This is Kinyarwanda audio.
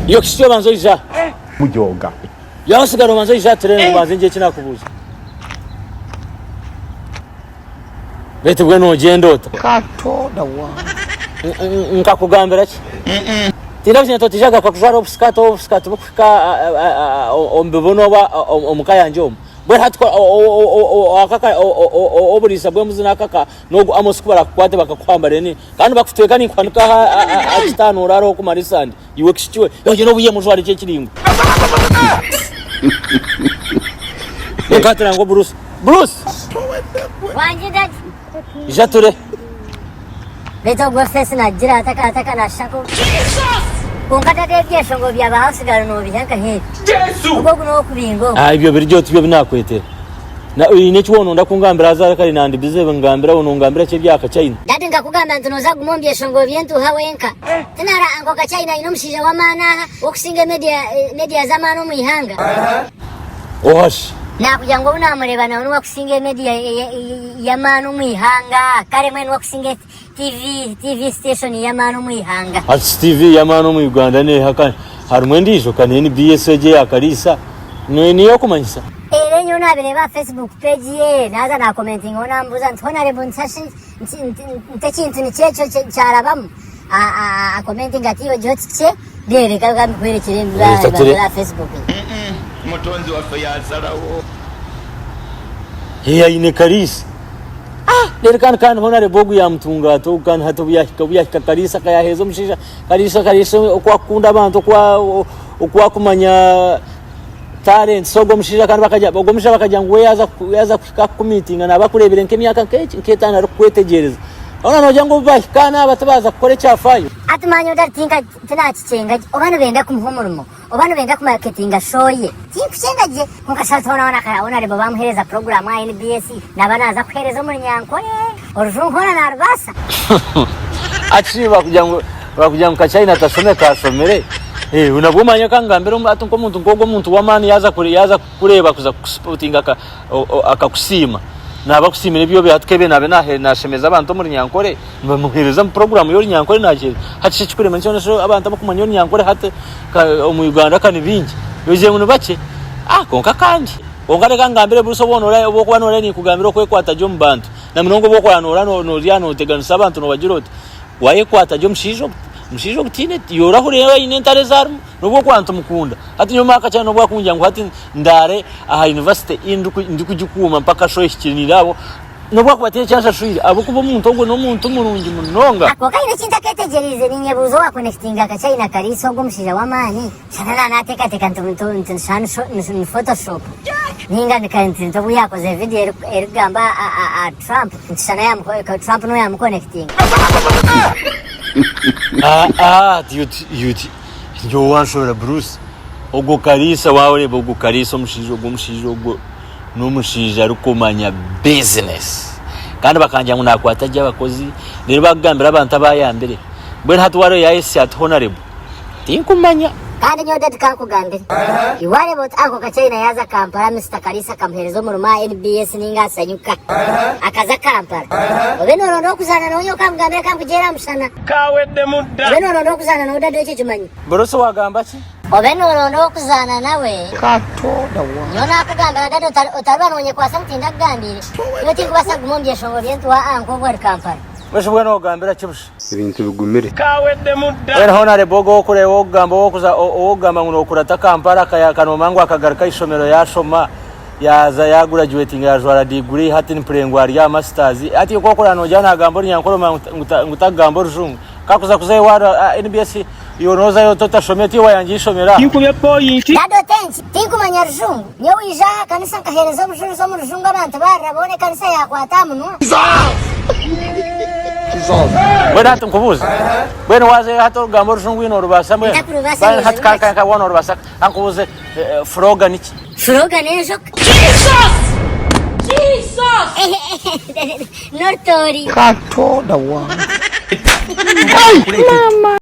Iyo kisyo banzo ija. Mujoga. Yasigara banzo ija tere banze ngiye kinakubuza. Bete bwe no gendota. Katoda wa. Nkakugambira ki? Tinavye totijaga kwa kujara obskato bukika ombevono ba omukayanje om. Bwe hatwa akaka oburisa bwe muzina akaka no amos kubara kwate bakakwambare ni kandi bakutweka ni kwanika atano raro ku marisandi iwe kishiwe yo no buye mujwari cye kiringo. Nekatira ngo Bruce wanje dad jature beto gofesi na jira ataka na shako kunkata devye shongo bya bahasigara no bihanka he Yesu ubwo no kubingo ibyo biryo tubyo binakwete na uyine kiwono ndakungambira azara kali nandi bize ngambira uno ngambira cye bya Kachaina dad ngakugamba ntunoza gumombye shongo byentu hawenka tinara ango Kachaina inomushije wa mana okusinga media zamano mu ihanga ohash nakuja ngo unamureba na uno wakusinga media ya mano mu ihanga kare mwene wakusinga TV station ya mano mu ihanga TV ya mano mu Uganda ne hakana harumwe ndijo kaneni BSJ ya Karisa niyo kumanyisa Yoona bireba Facebook page ye naza na commenting ona mbuza ntona rebo ntashi ntakintu ni cyecho cyarabam a commenting ati yo jotse bere kaga kwerekere mbwa Facebook mutonzi wa fayazarawo heya ine Karisa Derkan kan hona rebogu ya mtunga to kan hato bya Karisa kaya hezo mshisha Karisa okwakunda abantu okwa kumanya talent sogo mshisha kan bakaja bogomisha bakaja ngo yaza ku meeting na bakurebere nk'emyaka nketana rukwetegereza ona no jango bakana batabaza kukore cyafayo atmanyo datinga tinacyenga obana benda kumuhomurmo obana benda ku marketing ashoye tinkucengaje nkashatona wana kayabona rebo bamuhereza program ya NBS nabanaza kuhereza Orunyankore Orunyankore na Arbasa achiba kujango Kachaina tasome kasomere unagumanya kangambira atunko muntu ngogo muntu wamani yaza kureba kuza kusportinga akakusima nabakusimira byo byatkebe nabe nashemeza abantu muri Orunyankore bamuhereza mu program yo Orunyankore naje hatishe kikure mention so abantu bakumanya Orunyankore hate mu Uganda kandi bingi yoje ngo bace konka kandi ongare kangambire buso bonora obokwanora ni kugambira ko ekwata jo mbantu na mnongo bokwanora no riano teganisa abantu no bagirote waye kwata jo mshijo kutine yora hureba ine ntare zaru nubwo kwantu mukunda hati nyuma akacha nubwo kunja ngo hati ndare aha university ndi kujikuma mpaka sho ikinirabo nubwo kwatie cyasha shwira abo kubo muntu ngo no muntu murungi munonga ako kaine kintaketegereze ninyebuzo wa connectinga Kachaina Karisa ngo mshija wa mani sana nateka ntuntu shansho ni photoshop ninga nikantinto buyakoze video erigamba a Trump sana ya Trump no ya connecting duty yo wanshora Bruce ogo Karisa wawe ogo Karisa omushijo no mushija rukomanya business kandi bakanja ngo nakwataje abakozi rero bagambira abantu abayambere bwe hatwaro ya esi at honorable tinkumanya kandi nyoda tukakugambira iware bot ako Kachaina yaza Kampala Mr Karisa kamherezo mu ruma NBS ninga sanyuka akaza Kampala obeno ndo kuzana no nyoka mugambira kamkugera mushana kawedde mudda obeno ndo kuzana no dade cyo kimanyi boroso wagamba ki obeno ndo kuzana nawe katoda wa Yoona akugambira dade otarwanonye kwa something ndagambire yoti kubasa gumombye shongo byentu wa anko bwa Kampala Besho bwana ogambira kibusha ibintu bigumire kawedde mudda era honorable go kure ogamba okuza ogamba ngo kurata Kampala kaya kanomango akagaruka ishomero yashoma yaza ya graduating ya jwara degree hati ni prengwari ya masters ati ko kora no jana agamba Orunyankore ngutagamba Orujungu kakuza kuzaye wa NBS yonoza yo tota shometi wa yanjishomera tikubye point dado tenchi tikumanya Orujungu nyo wija kanisa kahereza Orujungu abantu barabone kanisa yakwata munwa Bwana tunkubuza bwana waze hato gambo Orujungu ino rubasa mwe bwana hatkaka wana rubasa ankubuze froga niki froga nejo Jesus Nortori katoda wa mama